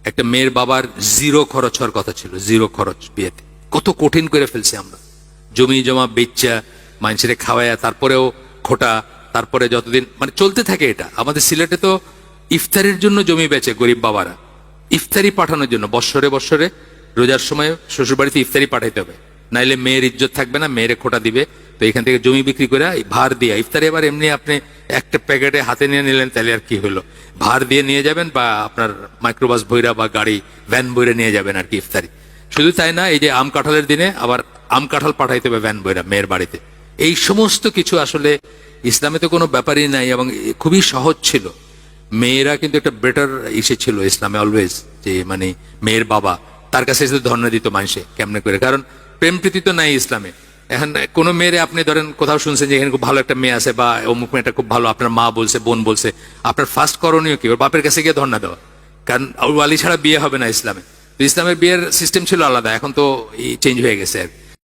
একটা মেয়ের বাবার জিরো খরচ হওয়ার কথা ছিল, জিরো খরচ বিয়েতে। কত কঠিন করে ফেলছি আমরা, জমি জমা বেচা মানুষের খাওয়ায়া, তারপরেও খোটা, তারপরে যতদিন মানে চলতে থাকে এটা। আমাদের সিলেটে তো ইফতারির জন্য জমি বেচে গরিব বাবারা, ইফতারি পাঠানোর জন্য। বৎসরে বৎসরে রোজার সময় শ্বশুর বাড়িতে ইফতারি পাঠাইতে হবে, নাইলে মেয়ের ইজ্জত থাকবে না, মেয়েরে খোটা দিবে। তো এখান থেকে জমি বিক্রি করে ভার দিয়ে ইফতারি, এবার এমনি আপনি একটা প্যাকেটে হাতে নিয়ে নিলেন, তাহলে আর কি হলো, ভার দিয়ে নিয়ে যাবেন বা আপনার মাইক্রোবাস বইরা বা গাড়ি ভ্যান বইরা নিয়ে যাবেন আর কি ইফতারি। শুধু তাই না, এই যে আম কাঁঠালের দিনে আবার আম কাঁঠাল পাঠাইতে হবে ভ্যান বইরা মেয়ের বাড়িতে। এই সমস্ত কিছু আসলে ইসলামে তো কোনো ব্যাপারই নাই এবং খুবই সহজ ছিল। মেয়েরা কিন্তু একটা বেটার ইসে ছিল ইসলামে অলওয়েজ, যে মানে মেয়ের বাবা তার কাছে এসে ধর্ণা দিত মানুষে কেমনে করে, কারণ প্রেম প্রীতি তো নাই ইসলামে। এখন কোনো মেয়েরে আপনি ধরেন কোথাও শুনছেন যে এখানে খুব ভালো একটা মেয়ে আছে বা অমুক মেয়েটা খুব ভালো, আপনার মা বলছে, বোন বলছে, আপনার ফার্স্ট করণীয় কি? ওর বাপের কাছে গিয়ে ধর্ণা দেওয়া, কারণ ওয়ালি ছাড়া বিয়ে হবে না ইসলামে। তো ইসলামের বিয়ের সিস্টেম ছিল আলাদা, এখন তো চেঞ্জ হয়ে গেছে আর